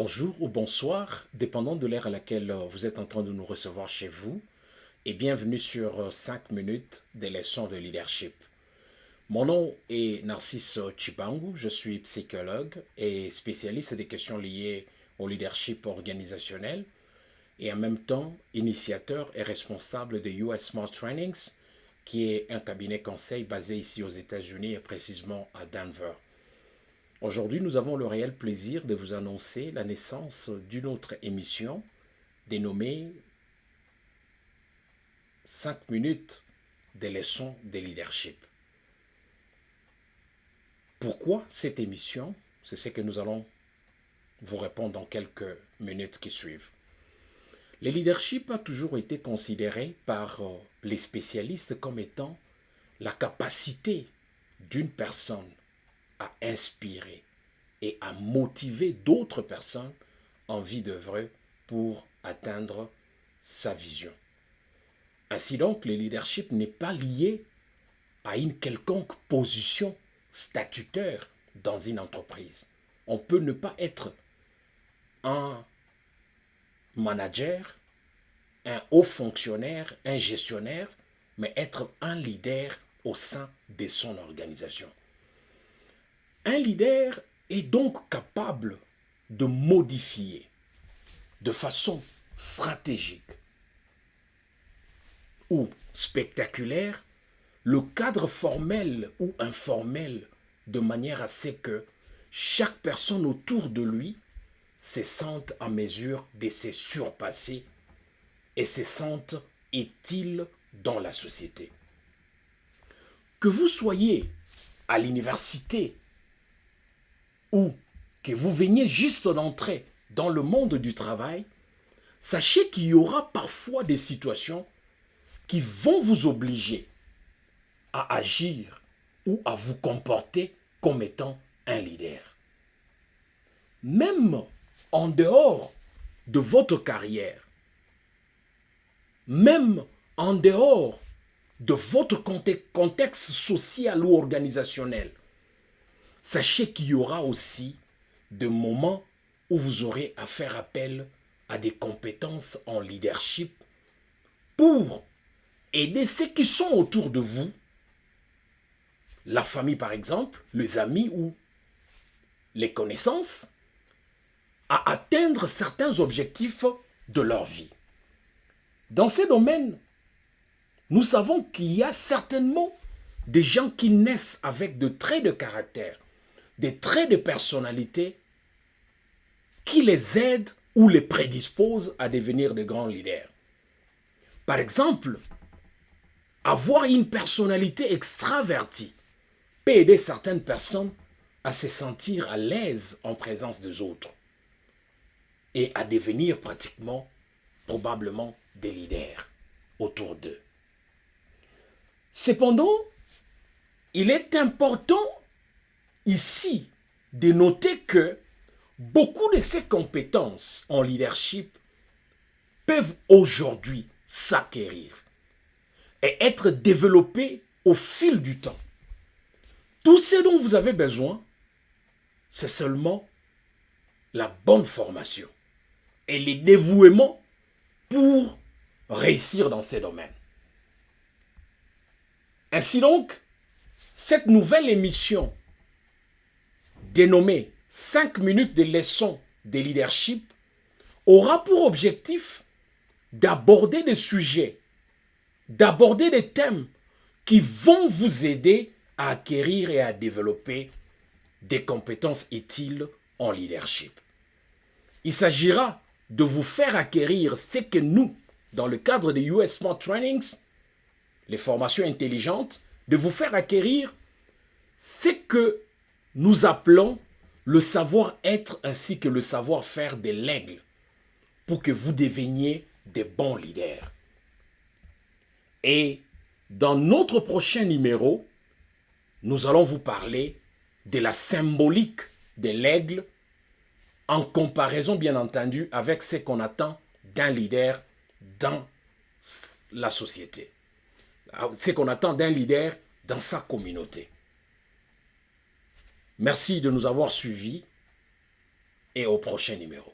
Bonjour ou bonsoir, dépendant de l'heure à laquelle vous êtes en train de nous recevoir chez vous, et bienvenue sur 5 minutes des leçons de leadership. Mon nom est Narcisse Chibangu, je suis psychologue et spécialiste des questions liées au leadership organisationnel et en même temps initiateur et responsable de US Smart Trainings, qui est un cabinet conseil basé ici aux États-Unis et précisément à Denver. Aujourd'hui, nous avons le réel plaisir de vous annoncer la naissance d'une autre émission dénommée 5 minutes des leçons de leadership. Pourquoi cette émission? C'est ce que nous allons vous répondre dans quelques minutes qui suivent. Le leadership a toujours été considéré par les spécialistes comme étant la capacité d'une personne à inspirer et à motiver d'autres personnes en vie d'œuvrer pour atteindre sa vision. Ainsi donc, le leadership n'est pas lié à une quelconque position statutaire dans une entreprise. On peut ne pas être un manager, un haut fonctionnaire, un gestionnaire, mais être un leader au sein de son organisation. Un leader est donc capable de modifier de façon stratégique ou spectaculaire le cadre formel ou informel de manière à ce que chaque personne autour de lui se sente en mesure de se surpasser et se sente utile dans la société. Que vous soyez à l'université ou que vous veniez juste d'entrer dans le monde du travail, sachez qu'il y aura parfois des situations qui vont vous obliger à agir ou à vous comporter comme étant un leader. Même en dehors de votre carrière, même en dehors de votre contexte social ou organisationnel, sachez qu'il y aura aussi des moments où vous aurez à faire appel à des compétences en leadership pour aider ceux qui sont autour de vous, la famille par exemple, les amis ou les connaissances, à atteindre certains objectifs de leur vie. Dans ces domaines, nous savons qu'il y a certainement des gens qui naissent avec de traits de caractère, des traits de personnalité qui les aident ou les prédisposent à devenir de grands leaders. Par exemple, avoir une personnalité extravertie peut aider certaines personnes à se sentir à l'aise en présence des autres et à devenir pratiquement, probablement, des leaders autour d'eux. Cependant, il est important ici de noter que beaucoup de ces compétences en leadership peuvent aujourd'hui s'acquérir et être développées au fil du temps. Tout ce dont vous avez besoin, c'est seulement la bonne formation et le dévouement pour réussir dans ces domaines. Ainsi donc, cette nouvelle émission dénommée 5 minutes de leçons de leadership aura pour objectif d'aborder des sujets, d'aborder des thèmes qui vont vous aider à acquérir et à développer des compétences utiles en leadership. Il s'agira de vous faire acquérir ce que nous, dans le cadre des US Smart Trainings, les formations intelligentes, de vous faire acquérir ce que nous appelons le savoir-être ainsi que le savoir-faire de l'aigle pour que vous deveniez des bons leaders. Et dans notre prochain numéro, nous allons vous parler de la symbolique de l'aigle en comparaison, bien entendu, avec ce qu'on attend d'un leader dans la société. Ce qu'on attend d'un leader dans sa communauté. Merci de nous avoir suivis et au prochain numéro.